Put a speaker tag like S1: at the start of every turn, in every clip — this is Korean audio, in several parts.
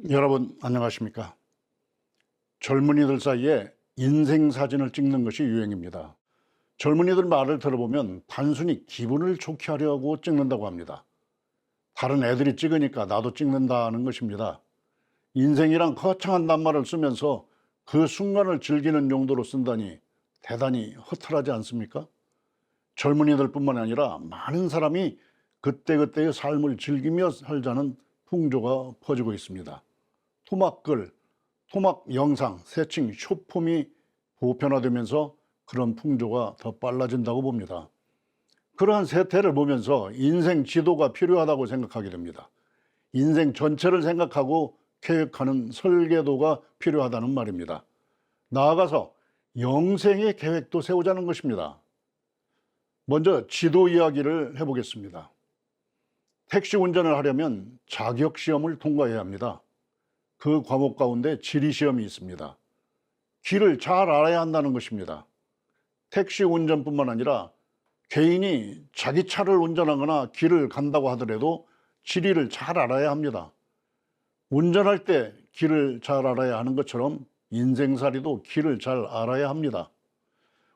S1: 여러분 안녕하십니까? 젊은이들 사이에 인생 사진을 찍는 것이 유행입니다. 젊은이들 말을 들어보면 단순히 기분을 좋게 하려고 찍는다고 합니다. 다른 애들이 찍으니까 나도 찍는다는 것입니다. 인생이란 거창한 낱말을 쓰면서 그 순간을 즐기는 용도로 쓴다니 대단히 허탈하지 않습니까? 젊은이들뿐만 아니라 많은 사람이 그때그때의 삶을 즐기며 살자는 풍조가 퍼지고 있습니다. 토막글, 토막 영상, 새칭, 숏폼이 보편화되면서 그런 풍조가 더 빨라진다고 봅니다. 그러한 세태를 보면서 인생 지도가 필요하다고 생각하게 됩니다. 인생 전체를 생각하고 계획하는 설계도가 필요하다는 말입니다. 나아가서 영생의 계획도 세우자는 것입니다. 먼저 지도 이야기를 해보겠습니다. 택시 운전을 하려면 자격 시험을 통과해야 합니다. 그 과목 가운데 지리 시험이 있습니다. 길을 잘 알아야 한다는 것입니다. 택시 운전뿐만 아니라 개인이 자기 차를 운전하거나 길을 간다고 하더라도 지리를 잘 알아야 합니다. 운전할 때 길을 잘 알아야 하는 것처럼 인생살이도 길을 잘 알아야 합니다.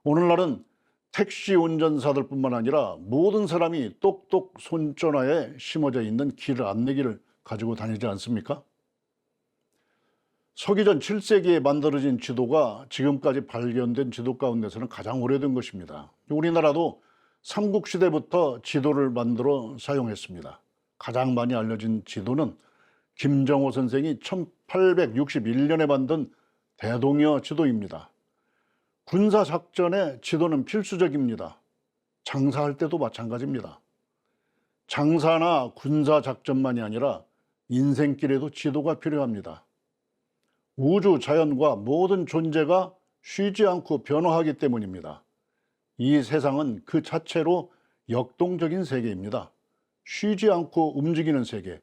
S1: 오늘날은 택시 운전사들뿐만 아니라 모든 사람이 똑똑 손전화에 심어져 있는 길 안내기를 가지고 다니지 않습니까? 서기전 7세기에 만들어진 지도가 지금까지 발견된 지도 가운데서는 가장 오래된 것입니다. 우리나라도 삼국시대부터 지도를 만들어 사용했습니다. 가장 많이 알려진 지도는 김정호 선생이 1861년에 만든 대동여 지도입니다. 군사작전에 지도는 필수적입니다. 장사할 때도 마찬가지입니다. 장사나 군사작전만이 아니라 인생길에도 지도가 필요합니다. 우주 자연과 모든 존재가 쉬지 않고 변화하기 때문입니다. 이 세상은 그 자체로 역동적인 세계입니다. 쉬지 않고 움직이는 세계,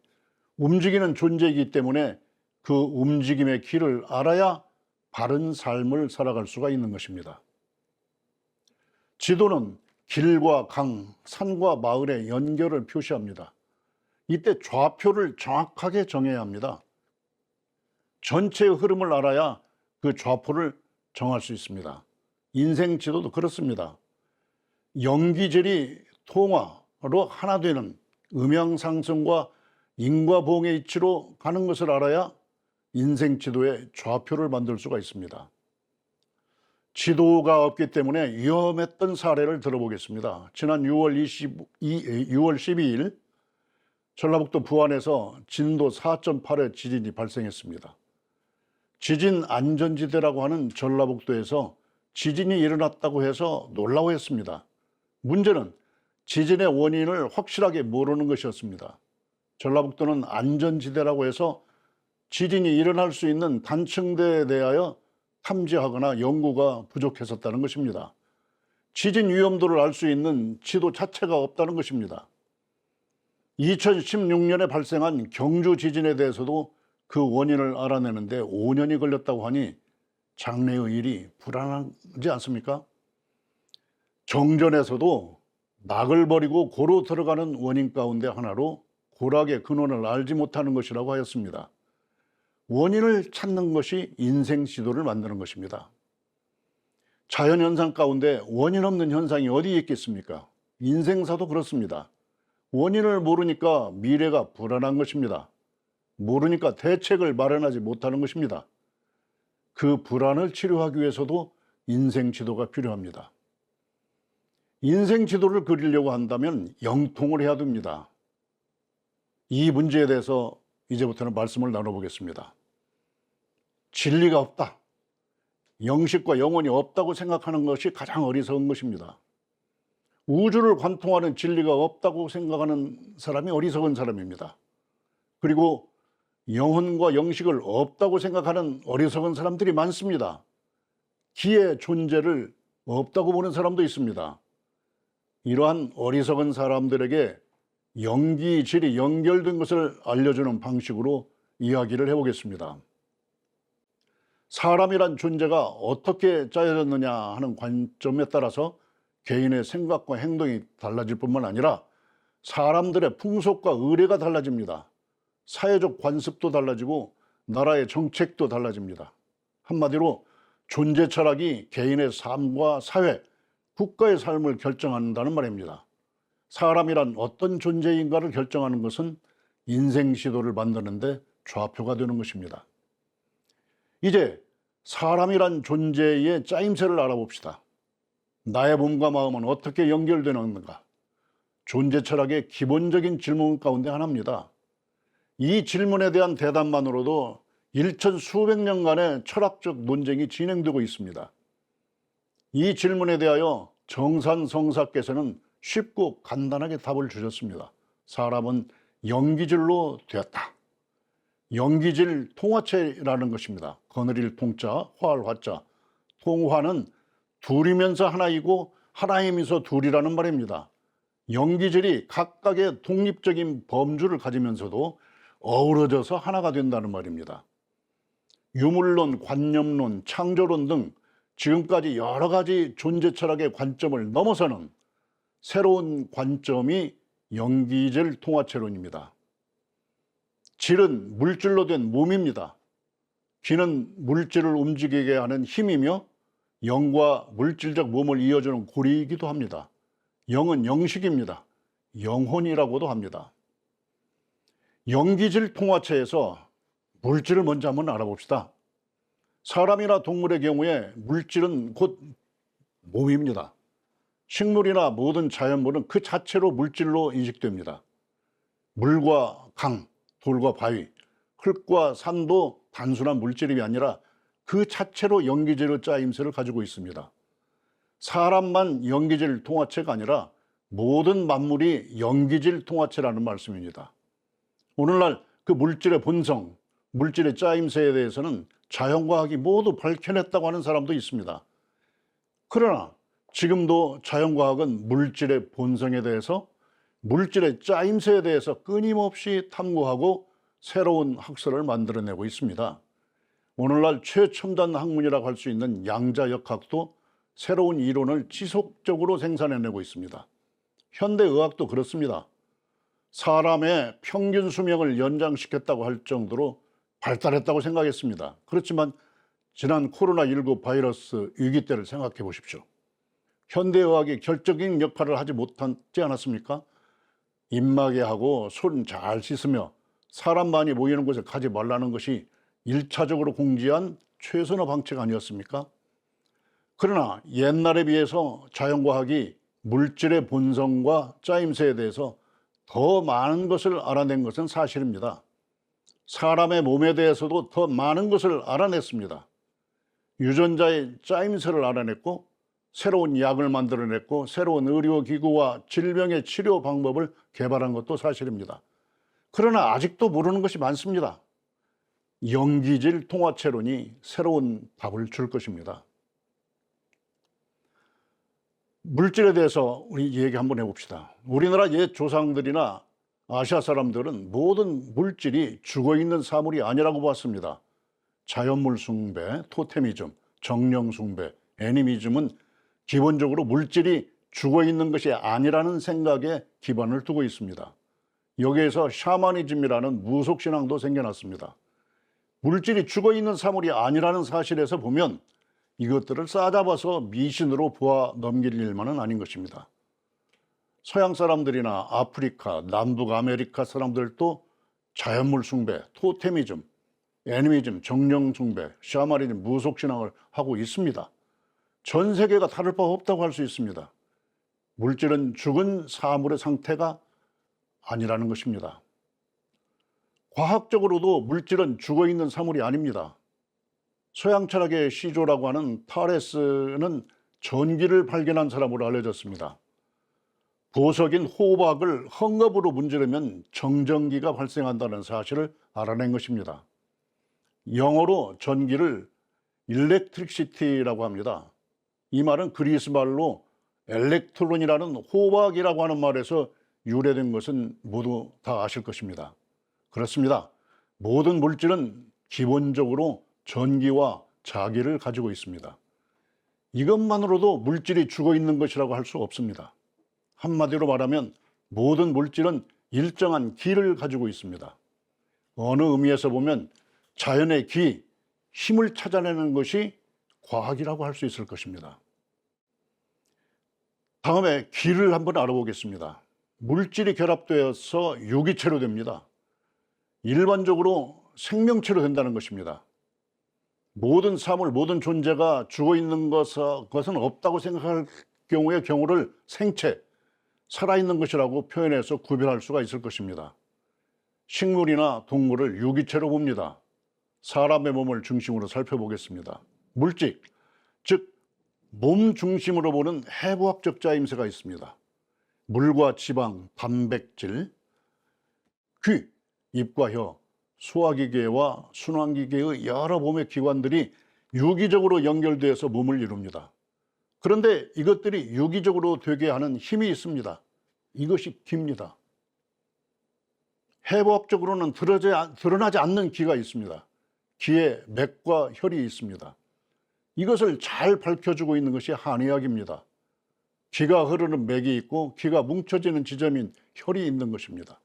S1: 움직이는 존재이기 때문에 그 움직임의 길을 알아야 바른 삶을 살아갈 수가 있는 것입니다. 지도는 길과 강, 산과 마을의 연결을 표시합니다. 이때 좌표를 정확하게 정해야 합니다. 전체의 흐름을 알아야 그 좌표를 정할 수 있습니다. 인생 지도도 그렇습니다. 영기질이 통화로 하나 되는 음양상승과 인과보응의 이치로 가는 것을 알아야 인생 지도의 좌표를 만들 수가 있습니다. 지도가 없기 때문에 위험했던 사례를 들어보겠습니다. 지난 6월 12일 전라북도 부안에서 진도 4.8의 지진이 발생했습니다. 지진 안전지대라고 하는 전라북도에서 지진이 일어났다고 해서 놀라워했습니다. 문제는 지진의 원인을 확실하게 모르는 것이었습니다. 전라북도는 안전지대라고 해서 지진이 일어날 수 있는 단층대에 대하여 탐지하거나 연구가 부족했었다는 것입니다. 지진 위험도를 알 수 있는 지도 자체가 없다는 것입니다. 2016년에 발생한 경주 지진에 대해서도 그 원인을 알아내는데 5년이 걸렸다고 하니 장래의 일이 불안하지 않습니까? 정전에서도 낙을 버리고 고로 들어가는 원인 가운데 하나로 고락의 근원을 알지 못하는 것이라고 하였습니다. 원인을 찾는 것이 인생 지도를 만드는 것입니다. 자연현상 가운데 원인 없는 현상이 어디에 있겠습니까? 인생사도 그렇습니다. 원인을 모르니까 미래가 불안한 것입니다. 모르니까 대책을 마련하지 못하는 것입니다. 그 불안을 치료하기 위해서도 인생 지도가 필요합니다. 인생 지도를 그리려고 한다면 영통을 해야 됩니다. 이 문제에 대해서 이제부터는 말씀을 나눠보겠습니다. 진리가 없다. 영식과 영혼이 없다고 생각하는 것이 가장 어리석은 것입니다. 우주를 관통하는 진리가 없다고 생각하는 사람이 어리석은 사람입니다. 그리고 영혼과 영식을 없다고 생각하는 어리석은 사람들이 많습니다. 기의 존재를 없다고 보는 사람도 있습니다. 이러한 어리석은 사람들에게 영기질이 연결된 것을 알려주는 방식으로 이야기를 해보겠습니다. 사람이란 존재가 어떻게 짜여졌느냐 하는 관점에 따라서 개인의 생각과 행동이 달라질 뿐만 아니라 사람들의 풍속과 의례가 달라집니다. 사회적 관습도 달라지고 나라의 정책도 달라집니다. 한마디로 존재 철학이 개인의 삶과 사회, 국가의 삶을 결정한다는 말입니다. 사람이란 어떤 존재인가를 결정하는 것은 인생 시도를 만드는데 좌표가 되는 것입니다. 이제 사람이란 존재의 짜임새를 알아봅시다. 나의 몸과 마음은 어떻게 연결되는가? 존재 철학의 기본적인 질문 가운데 하나입니다. 이 질문에 대한 대답만으로도 일천 수백 년간의 철학적 논쟁이 진행되고 있습니다. 이 질문에 대하여 정산성사께서는 쉽고 간단하게 답을 주셨습니다. 사람은 영기질로 되었다. 영기질 통화체라는 것입니다. 거느릴 통자, 화할 화자. 통화는 둘이면서 하나이고 하나이면서 둘이라는 말입니다. 영기질이 각각의 독립적인 범주를 가지면서도 어우러져서 하나가 된다는 말입니다. 유물론, 관념론, 창조론 등 지금까지 여러 가지 존재 철학의 관점을 넘어서는 새로운 관점이 영기질 통화체론입니다. 질은 물질로 된 몸입니다. 기는 물질을 움직이게 하는 힘이며 영과 물질적 몸을 이어주는 고리이기도 합니다. 영은 영식입니다. 영혼이라고도 합니다. 영기질 통화체에서 물질을 먼저 한번 알아봅시다. 사람이나 동물의 경우에 물질은 곧 몸입니다. 식물이나 모든 자연물은 그 자체로 물질로 인식됩니다. 물과 강, 돌과 바위, 흙과 산도 단순한 물질이 아니라 그 자체로 영기질의 짜임새를 가지고 있습니다. 사람만 영기질 통화체가 아니라 모든 만물이 영기질 통화체라는 말씀입니다. 오늘날 그 물질의 본성, 물질의 짜임새에 대해서는 자연과학이 모두 밝혀냈다고 하는 사람도 있습니다. 그러나 지금도 자연과학은 물질의 본성에 대해서, 물질의 짜임새에 대해서 끊임없이 탐구하고 새로운 학설을 만들어내고 있습니다. 오늘날 최첨단 학문이라고 할 수 있는 양자역학도 새로운 이론을 지속적으로 생산해내고 있습니다. 현대의학도 그렇습니다. 사람의 평균 수명을 연장시켰다고 할 정도로 발달했다고 생각했습니다. 그렇지만 지난 코로나19 바이러스 위기 때를 생각해 보십시오. 현대의학이 결정적인 역할을 하지 못하지 않았습니까? 입마개 하고 손 잘 씻으며 사람 많이 모이는 곳에 가지 말라는 것이 1차적으로 공지한 최선의 방책 아니었습니까? 그러나 옛날에 비해서 자연과학이 물질의 본성과 짜임새에 대해서 더 많은 것을 알아낸 것은 사실입니다. 사람의 몸에 대해서도 더 많은 것을 알아냈습니다. 유전자의 짜임새를 알아냈고 새로운 약을 만들어냈고 새로운 의료기구와 질병의 치료 방법을 개발한 것도 사실입니다. 그러나 아직도 모르는 것이 많습니다. 영기질 통화체론이 새로운 답을 줄 것입니다. 물질에 대해서 우리 얘기 한번 해봅시다. 우리나라 옛 조상들이나 아시아 사람들은 모든 물질이 죽어있는 사물이 아니라고 봤습니다. 자연물 숭배, 토테미즘, 정령 숭배, 애니미즘은 기본적으로 물질이 죽어있는 것이 아니라는 생각에 기반을 두고 있습니다. 여기에서 샤머니즘이라는 무속신앙도 생겨났습니다. 물질이 죽어있는 사물이 아니라는 사실에서 보면 이것들을 싸잡아서 미신으로 보아 넘길 일만은 아닌 것입니다. 서양 사람들이나 아프리카, 남북 아메리카 사람들도 자연물 숭배, 토테미즘, 애니미즘, 정령 숭배, 샤머니즘, 무속신앙을 하고 있습니다. 전 세계가 다를 바 없다고 할 수 있습니다. 물질은 죽은 사물의 상태가 아니라는 것입니다. 과학적으로도 물질은 죽어있는 사물이 아닙니다. 서양 철학의 시조라고 하는 타레스는 전기를 발견한 사람으로 알려졌습니다. 보석인 호박을 헝겊으로 문지르면 정전기가 발생한다는 사실을 알아낸 것입니다. 영어로 전기를 일렉트릭시티라고 합니다. 이 말은 그리스 말로 엘렉트론이라는 호박이라고 하는 말에서 유래된 것은 모두 다 아실 것입니다. 그렇습니다. 모든 물질은 기본적으로 전기와 자기를 가지고 있습니다. 이것만으로도 물질이 죽어 있는 것이라고 할 수 없습니다. 한마디로 말하면 모든 물질은 일정한 기를 가지고 있습니다. 어느 의미에서 보면 자연의 기, 힘을 찾아내는 것이 과학이라고 할 수 있을 것입니다. 다음에 기를 한번 알아보겠습니다. 물질이 결합되어서 유기체로 됩니다. 일반적으로 생명체로 된다는 것입니다. 모든 사물, 모든 존재가 죽어있는 것은 없다고 생각할 경우의 경우를 생체, 살아있는 것이라고 표현해서 구별할 수가 있을 것입니다. 식물이나 동물을 유기체로 봅니다. 사람의 몸을 중심으로 살펴보겠습니다. 물질, 즉 몸 중심으로 보는 해부학적 짜임새가 있습니다. 물과 지방, 단백질, 귀, 입과 혀, 소화기계와 순환기계의 여러 몸의 기관들이 유기적으로 연결되어서 몸을 이룹니다. 그런데 이것들이 유기적으로 되게 하는 힘이 있습니다. 이것이 기입니다. 해부학적으로는 드러나지 않는 기가 있습니다. 기에 맥과 혈이 있습니다. 이것을 잘 밝혀주고 있는 것이 한의학입니다. 기가 흐르는 맥이 있고 기가 뭉쳐지는 지점인 혈이 있는 것입니다.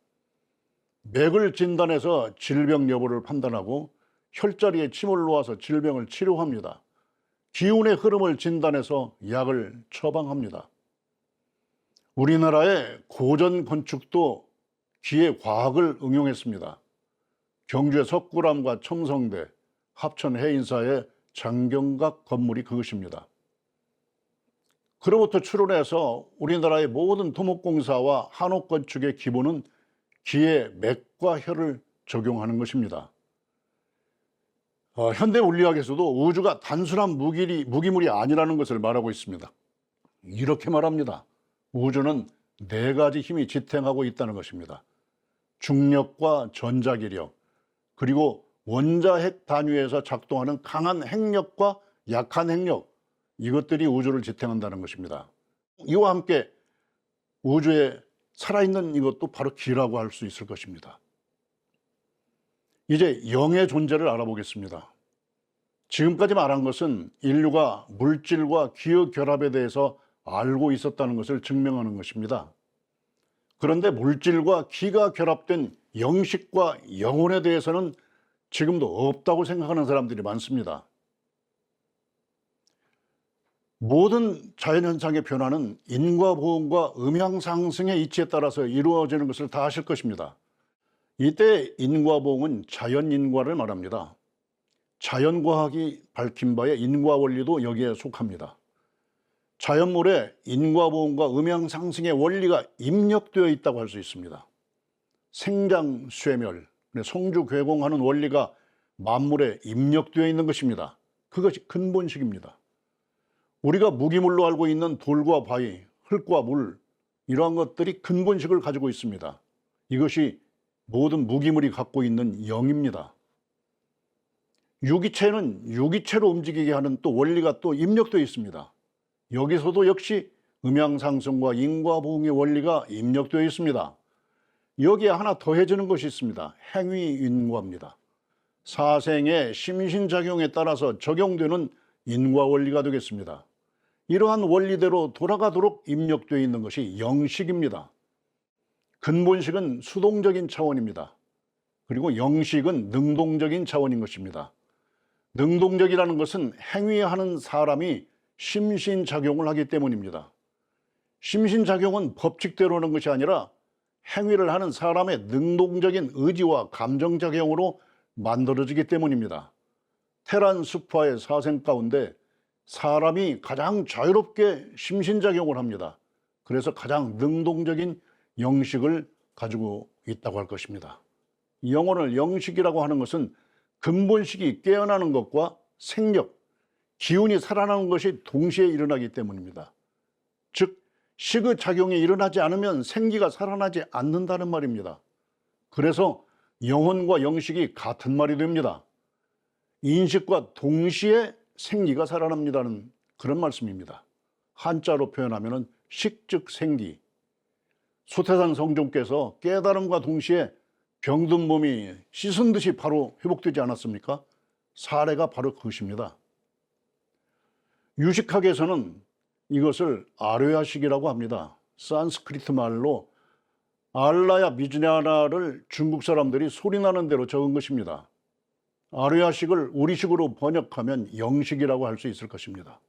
S1: 맥을 진단해서 질병 여부를 판단하고 혈자리에 침을 놓아서 질병을 치료합니다. 기운의 흐름을 진단해서 약을 처방합니다. 우리나라의 고전 건축도 기의 과학을 응용했습니다. 경주의 석굴암과 첨성대, 합천 해인사의 장경각 건물이 그것입니다. 그로부터 추론해서 우리나라의 모든 토목공사와 한옥건축의 기본은 기의 맥과 혈을 적용하는 것입니다. 현대 물리학에서도 우주가 단순한 무기물이 아니라는 것을 말하고 있습니다. 이렇게 말합니다. 우주는 4가지 힘이 지탱하고 있다는 것입니다. 중력과 전자기력, 그리고 원자핵 단위에서 작동하는 강한 핵력과 약한 핵력, 이것들이 우주를 지탱한다는 것입니다. 이와 함께 우주에 살아있는 이것도 바로 기라고 할 수 있을 것입니다. 이제 영의 존재를 알아보겠습니다. 지금까지 말한 것은 인류가 물질과 기의 결합에 대해서 알고 있었다는 것을 증명하는 것입니다. 그런데 물질과 기가 결합된 영식과 영혼에 대해서는 지금도 없다고 생각하는 사람들이 많습니다. 모든 자연현상의 변화는 인과보험과 음양상승의 이치에 따라서 이루어지는 것을 다 아실 것입니다. 이때 인과보험은 자연인과를 말합니다. 자연과학이 밝힌 바의 인과원리도 여기에 속합니다. 자연물에 인과보험과 음양상승의 원리가 입력되어 있다고 할 수 있습니다. 생장쇠멸, 성주괴공하는 원리가 만물에 입력되어 있는 것입니다. 그것이 근본식입니다. 우리가 무기물로 알고 있는 돌과 바위, 흙과 물, 이러한 것들이 근본식을 가지고 있습니다. 이것이 모든 무기물이 갖고 있는 영입니다. 유기체는 유기체로 움직이게 하는 또 원리가 또 입력되어 있습니다. 여기서도 역시 음양상승과 인과보응의 원리가 입력되어 있습니다. 여기에 하나 더해지는 것이 있습니다. 행위인과입니다. 사생의 심신작용에 따라서 적용되는 인과원리가 되겠습니다. 이러한 원리대로 돌아가도록 입력되어 있는 것이 영식입니다. 근본식은 수동적인 차원입니다. 그리고 영식은 능동적인 차원인 것입니다. 능동적이라는 것은 행위하는 사람이 심신작용을 하기 때문입니다. 심신작용은 법칙대로 하는 것이 아니라 행위를 하는 사람의 능동적인 의지와 감정작용으로 만들어지기 때문입니다. 테란 수파의 사생 가운데 사람이 가장 자유롭게 심신작용을 합니다. 그래서 가장 능동적인 영식을 가지고 있다고 할 것입니다. 영혼을 영식이라고 하는 것은 근본식이 깨어나는 것과 생력, 기운이 살아나는 것이 동시에 일어나기 때문입니다. 즉, 식의 작용이 일어나지 않으면 생기가 살아나지 않는다는 말입니다. 그래서 영혼과 영식이 같은 말이 됩니다. 인식과 동시에 생기가 살아납니다는 그런 말씀입니다. 한자로 표현하면 식즉 생기. 소태산 성종께서 깨달음과 동시에 병든 몸이 씻은 듯이 바로 회복되지 않았습니까? 사례가 바로 그것입니다. 유식학에서는 이것을 아뢰야식이라고 합니다. 산스크리트 말로 알라야 미즈냐나를 중국 사람들이 소리나는 대로 적은 것입니다. 아르야식을 우리식으로 번역하면 영식이라고 할 수 있을 것입니다.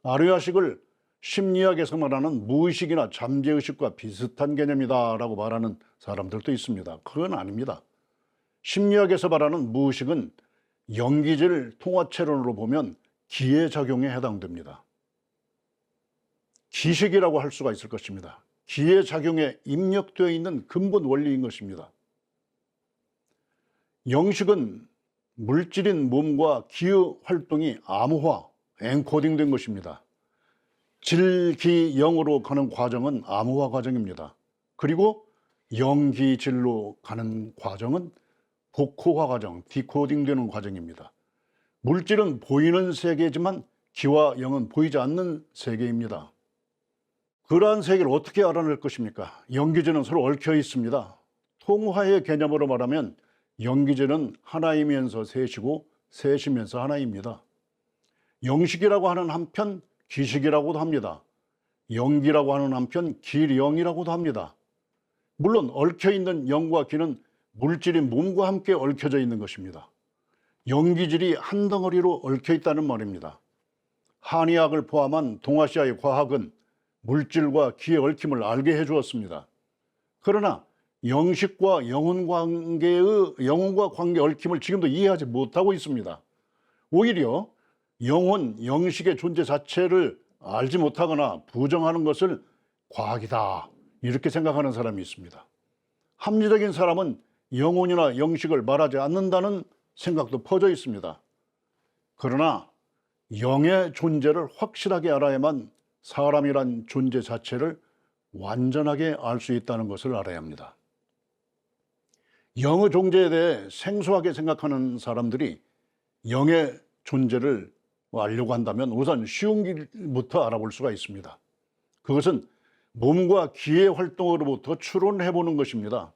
S1: 아르야식을 심리학에서 말하는 무의식이나 잠재의식과 비슷한 개념이다 라고 말하는 사람들도 있습니다. 그건 아닙니다. 심리학에서 말하는 무의식은 영기질 통화체론으로 보면 기회작용에 해당됩니다. 기식이라고 할 수가 있을 것입니다. 기회작용에 입력되어 있는 근본 원리인 것입니다. 영식은 물질인 몸과 기의 활동이 암호화, 엔코딩된 것입니다. 질기영으로 가는 과정은 암호화 과정입니다. 그리고 영기질로 가는 과정은 복호화 과정, 디코딩되는 과정입니다. 물질은 보이는 세계지만 기와 영은 보이지 않는 세계입니다. 그러한 세계를 어떻게 알아낼 것입니까? 영기질은 서로 얽혀 있습니다. 통화의 개념으로 말하면 영기질은 하나이면서 셋이고 셋이면서 하나입니다. 영식이라고 하는 한편 기식이라고도 합니다. 영기라고 하는 한편 기령이라고도 합니다. 물론 얽혀있는 영과 기는 물질인 몸과 함께 얽혀져 있는 것입니다. 영기질이 한 덩어리로 얽혀있다는 말입니다. 한의학을 포함한 동아시아의 과학은 물질과 기의 얽힘을 알게 해주었습니다. 그러나 영식과 영혼과 관계 얽힘을 지금도 이해하지 못하고 있습니다. 오히려 영혼, 영식의 존재 자체를 알지 못하거나 부정하는 것을 과학이다 이렇게 생각하는 사람이 있습니다. 합리적인 사람은 영혼이나 영식을 말하지 않는다는 생각도 퍼져 있습니다. 그러나 영의 존재를 확실하게 알아야만 사람이란 존재 자체를 완전하게 알 수 있다는 것을 알아야 합니다. 영의 존재에 대해 생소하게 생각하는 사람들이 영의 존재를 알려고 한다면 우선 쉬운 길부터 알아볼 수가 있습니다. 그것은 몸과 기의 활동으로부터 추론해 보는 것입니다.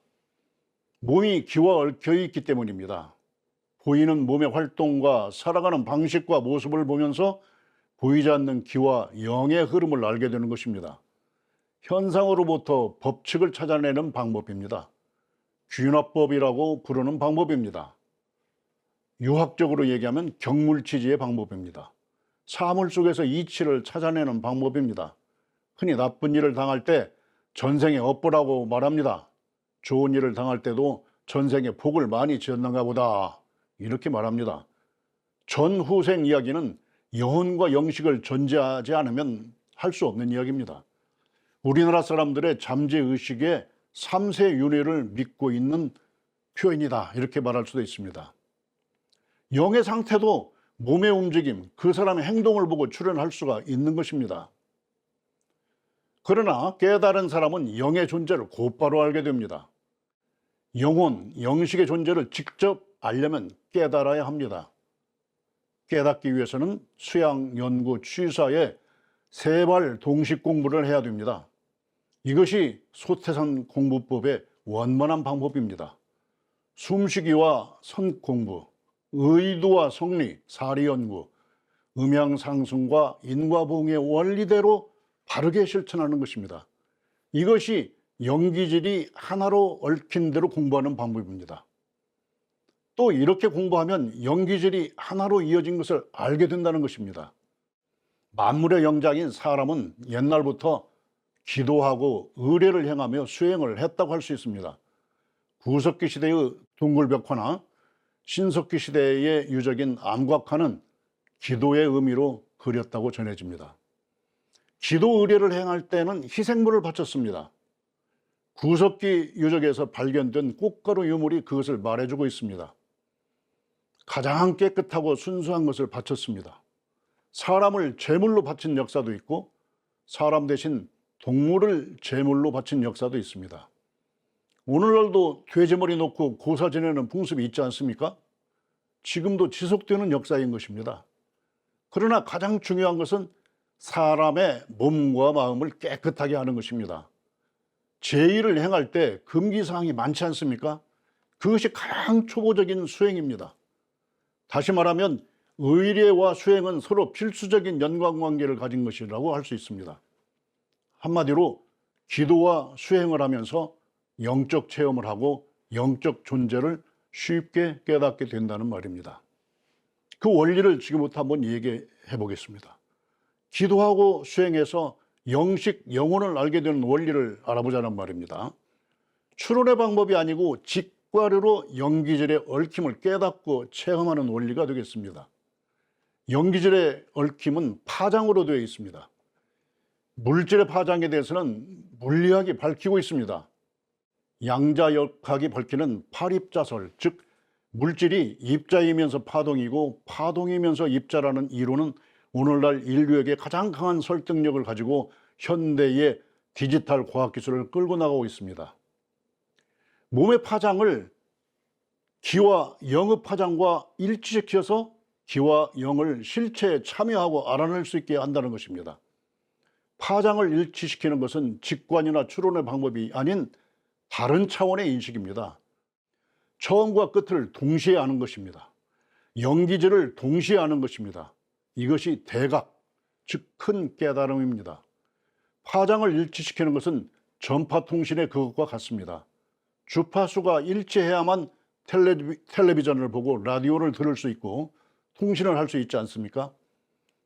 S1: 몸이 기와 얽혀 있기 때문입니다. 보이는 몸의 활동과 살아가는 방식과 모습을 보면서 보이지 않는 기와 영의 흐름을 알게 되는 것입니다. 현상으로부터 법칙을 찾아내는 방법입니다. 균화법이라고 부르는 방법입니다. 유학적으로 얘기하면 경물치지의 방법입니다. 사물 속에서 이치를 찾아내는 방법입니다. 흔히 나쁜 일을 당할 때 전생에 업보라고 말합니다. 좋은 일을 당할 때도 전생에 복을 많이 지었는가 보다 이렇게 말합니다. 전후생 이야기는 영혼과 영식을 존재하지 않으면 할 수 없는 이야기입니다. 우리나라 사람들의 잠재의식에 3세 윤회를 믿고 있는 표현이다 이렇게 말할 수도 있습니다. 영의 상태도 몸의 움직임, 그 사람의 행동을 보고 추론할 수가 있는 것입니다. 그러나 깨달은 사람은 영의 존재를 곧바로 알게 됩니다. 영혼, 영식의 존재를 직접 알려면 깨달아야 합니다. 깨닫기 위해서는 수양, 연구, 취사에 세발 동식 공부를 해야 됩니다. 이것이 소태산 공부법의 원만한 방법입니다. 숨쉬기와 선 공부, 의도와 성리, 사리 연구, 음양상승과 인과보응의 원리대로 바르게 실천하는 것입니다. 이것이 영기질이 하나로 얽힌 대로 공부하는 방법입니다. 또 이렇게 공부하면 영기질이 하나로 이어진 것을 알게 된다는 것입니다. 만물의 영장인 사람은 옛날부터 기도하고 의례를 행하며 수행을 했다고 할 수 있습니다. 구석기 시대의 둥글벽화나 신석기 시대의 유적인 암곽화는 기도의 의미로 그렸다고 전해집니다. 기도 의례를 행할 때는 희생물을 바쳤습니다. 구석기 유적에서 발견된 꽃가루 유물이 그것을 말해주고 있습니다. 가장 깨끗하고 순수한 것을 바쳤습니다. 사람을 제물로 바친 역사도 있고 사람 대신 동물을 제물로 바친 역사도 있습니다. 오늘날도 돼지머리 놓고 고사 지내는 풍습이 있지 않습니까? 지금도 지속되는 역사인 것입니다. 그러나 가장 중요한 것은 사람의 몸과 마음을 깨끗하게 하는 것입니다. 제의를 행할 때 금기사항이 많지 않습니까? 그것이 가장 초보적인 수행입니다. 다시 말하면 의례와 수행은 서로 필수적인 연관관계를 가진 것이라고 할 수 있습니다. 한마디로 기도와 수행을 하면서 영적 체험을 하고 영적 존재를 쉽게 깨닫게 된다는 말입니다. 그 원리를 지금부터 한번 얘기해 보겠습니다. 기도하고 수행해서 영식, 영혼을 알게 되는 원리를 알아보자는 말입니다. 추론의 방법이 아니고 직과르로 영기질의 얽힘을 깨닫고 체험하는 원리가 되겠습니다. 영기질의 얽힘은 파장으로 되어 있습니다. 물질의 파장에 대해서는 물리학이 밝히고 있습니다. 양자역학이 밝히는 파립자설, 즉 물질이 입자이면서 파동이고 파동이면서 입자라는 이론은 오늘날 인류에게 가장 강한 설득력을 가지고 현대의 디지털 과학기술을 끌고 나가고 있습니다. 몸의 파장을 기와 영의 파장과 일치시켜서 기와 영을 실체에 참여하고 알아낼 수 있게 한다는 것입니다. 파장을 일치시키는 것은 직관이나 추론의 방법이 아닌 다른 차원의 인식입니다. 처음과 끝을 동시에 아는 것입니다. 영기질을 동시에 아는 것입니다. 이것이 대각, 즉 큰 깨달음입니다. 파장을 일치시키는 것은 전파통신의 그것과 같습니다. 주파수가 일치해야만 텔레비전을 보고 라디오를 들을 수 있고 통신을 할 수 있지 않습니까?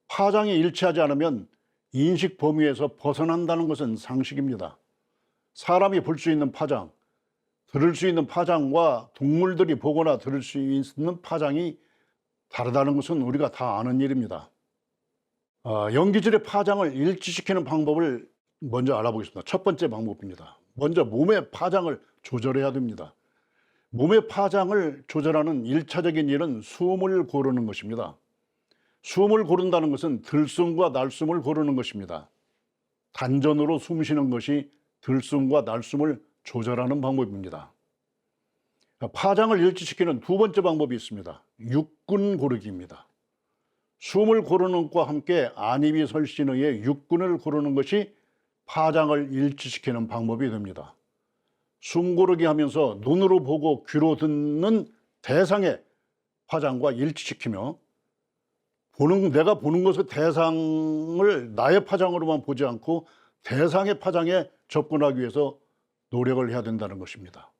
S1: 파장이 일치하지 않으면 인식 범위에서 벗어난다는 것은 상식입니다. 사람이 볼 수 있는 파장, 들을 수 있는 파장과 동물들이 보거나 들을 수 있는 파장이 다르다는 것은 우리가 다 아는 일입니다. 영기질의 파장을 일치시키는 방법을 먼저 알아보겠습니다. 첫 번째 방법입니다. 먼저 몸의 파장을 조절해야 됩니다. 몸의 파장을 조절하는 1차적인 일은 숨을 고르는 것입니다. 숨을 고른다는 것은 들숨과 날숨을 고르는 것입니다. 단전으로 숨 쉬는 것이 들숨과 날숨을 조절하는 방법입니다. 파장을 일치시키는 두 번째 방법이 있습니다. 육군 고르기입니다. 숨을 고르는 것과 함께 안이비설신의 육군을 고르는 것이 파장을 일치시키는 방법이 됩니다. 숨 고르기 하면서 눈으로 보고 귀로 듣는 대상의 파장과 일치시키며 내가 보는 것의 대상을 나의 파장으로만 보지 않고 대상의 파장에 접근하기 위해서 노력을 해야 된다는 것입니다.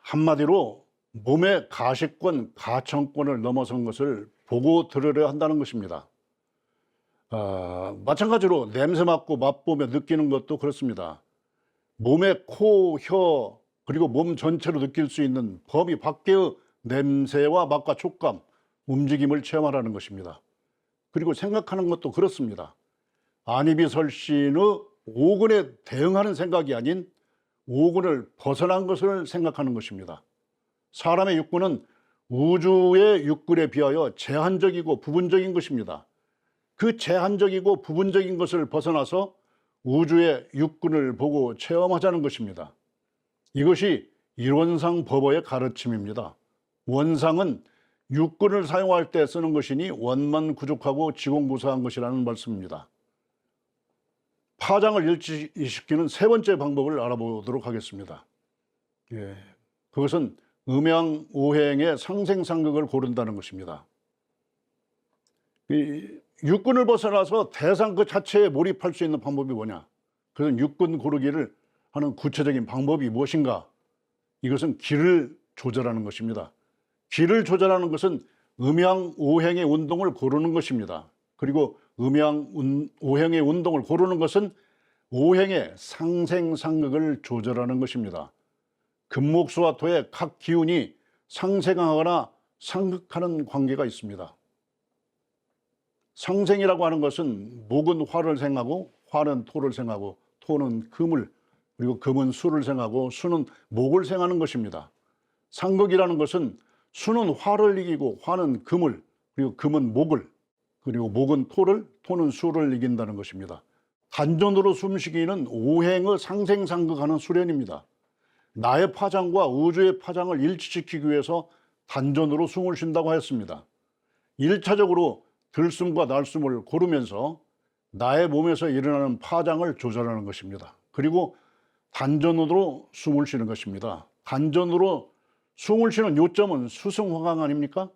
S1: 한마디로 몸의 가시권, 가청권을 넘어선 것을 보고 들으려 한다는 것입니다. 마찬가지로 냄새 맡고 맛보며 느끼는 것도 그렇습니다. 몸의 코, 혀, 그리고 몸 전체로 느낄 수 있는 범위 밖의 냄새와 맛과 촉감, 움직임을 체험하라는 것입니다. 그리고 생각하는 것도 그렇습니다. 안이비설신의 오근에 대응하는 생각이 아닌 오근을 벗어난 것을 생각하는 것입니다. 사람의 육군은 우주의 육군에 비하여 제한적이고 부분적인 것입니다. 그 제한적이고 부분적인 것을 벗어나서 우주의 육군을 보고 체험하자는 것입니다. 이것이 일원상 법어의 가르침입니다. 원상은 육군을 사용할 때 쓰는 것이니 원만 구족하고 지공무사한 것이라는 말씀입니다. 파장을 일치시키는 세 번째 방법을 알아보도록 하겠습니다. 그것은 음양오행의 상생상극을 고른다는 것입니다. 이 육군을 벗어나서 대상 그 자체에 몰입할 수 있는 방법이 뭐냐? 그것은 육군 고르기를 하는 구체적인 방법이 무엇인가? 이것은 기를 조절하는 것입니다. 기를 조절하는 것은 음양오행의 운동을 고르는 것입니다. 그리고 음양오행의 운동을 고르는 것은 오행의 상생상극을 조절하는 것입니다. 금목수와 토의 각 기운이 상생하거나 상극하는 관계가 있습니다. 상생이라고 하는 것은 목은 화를 생하고 화는 토를 생하고 토는 금을, 그리고 금은 수를 생하고 수는 목을 생하는 것입니다. 상극이라는 것은 수는 화를 이기고 화는 금을, 그리고 금은 목을, 그리고 목은 토를, 토는 수를 이긴다는 것입니다. 단전으로 숨쉬기는 오행의 상생상극하는 수련입니다. 나의 파장과 우주의 파장을 일치시키기 위해서 단전으로 숨을 쉰다고 하였습니다. 1차적으로 들숨과 날숨을 고르면서 나의 몸에서 일어나는 파장을 조절하는 것입니다. 그리고 단전으로 숨을 쉬는 것입니다. 단전으로 숨을 쉬는 요점은 수승화강 아닙니까?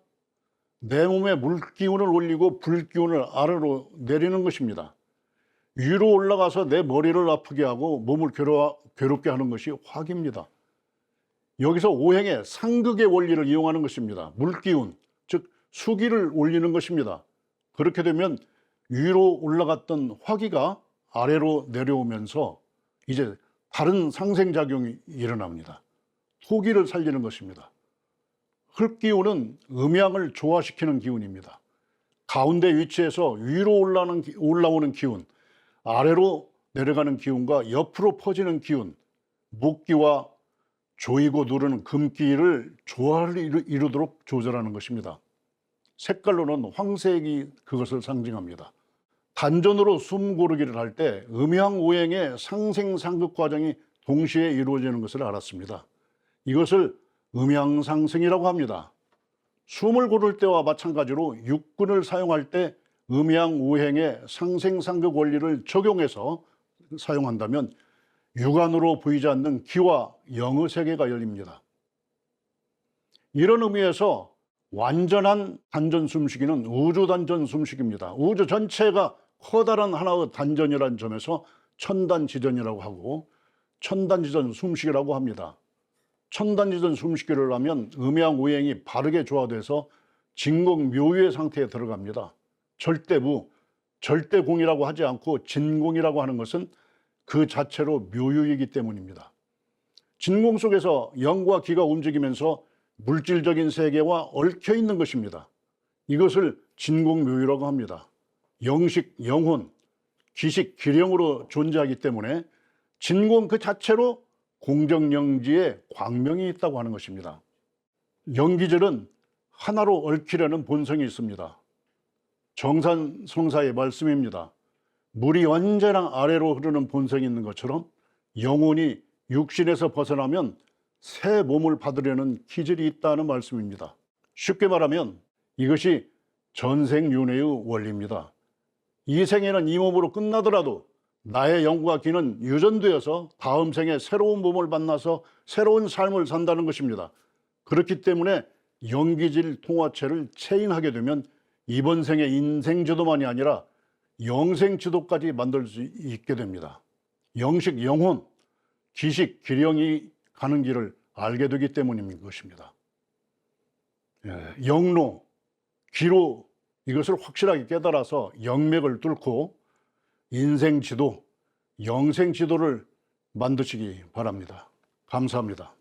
S1: 내 몸에 물기운을 올리고 불기운을 아래로 내리는 것입니다. 위로 올라가서 내 머리를 아프게 하고 몸을 괴롭게 하는 것이 화기입니다. 여기서 오행의 상극의 원리를 이용하는 것입니다. 물기운, 즉 수기를 올리는 것입니다. 그렇게 되면 위로 올라갔던 화기가 아래로 내려오면서 이제 다른 상생작용이 일어납니다. 토기를 살리는 것입니다. 흙기운은 음양을 조화시키는 기운입니다. 가운데 위치해서 위로 올라오는 기운, 아래로 내려가는 기운과 옆으로 퍼지는 기운, 목기와 조이고 누르는 금기를 조화를 이루도록 조절하는 것입니다. 색깔로는 황색이 그것을 상징합니다. 단전으로 숨 고르기를 할 때 음양오행의 상생상극 과정이 동시에 이루어지는 것을 알았습니다. 이것을 음양상승이라고 합니다. 숨을 고를 때와 마찬가지로 육근을 사용할 때 음양오행의 상생상극 원리를 적용해서 사용한다면 육안으로 보이지 않는 기와 영의 세계가 열립니다. 이런 의미에서 완전한 단전 숨쉬기는 우주 단전 숨쉬기입니다. 우주 전체가 커다란 하나의 단전이라는 점에서 천단지전이라고 하고 천단지전 숨쉬기라고 합니다. 천단지전 숨쉬기를 하면 음양오행이 바르게 조화돼서 진공묘유의 상태에 들어갑니다. 절대부, 절대공이라고 하지 않고 진공이라고 하는 것은 그 자체로 묘유이기 때문입니다. 진공 속에서 영과 기가 움직이면서 물질적인 세계와 얽혀 있는 것입니다. 이것을 진공묘유라고 합니다. 영식, 영혼, 기식, 기령으로 존재하기 때문에 진공 그 자체로 공정영지에 광명이 있다고 하는 것입니다. 영기질은 하나로 얽히려는 본성이 있습니다. 정산성사의 말씀입니다. 물이 언제나 아래로 흐르는 본성이 있는 것처럼 영혼이 육신에서 벗어나면 새 몸을 받으려는 기질이 있다는 말씀입니다. 쉽게 말하면 이것이 전생윤회의 원리입니다. 이 생에는 이 몸으로 끝나더라도 나의 영과 기는 유전되어서 다음 생에 새로운 몸을 만나서 새로운 삶을 산다는 것입니다. 그렇기 때문에 영기질 통화체를 체인하게 되면 이번 생의 인생지도만이 아니라 영생지도까지 만들 수 있게 됩니다. 영식, 영혼, 기식, 기령이 가는 길을 알게 되기 때문인 것입니다. 영로, 기로 이것을 확실하게 깨달아서 영맥을 뚫고 인생지도, 영생지도를 만드시기 바랍니다. 감사합니다.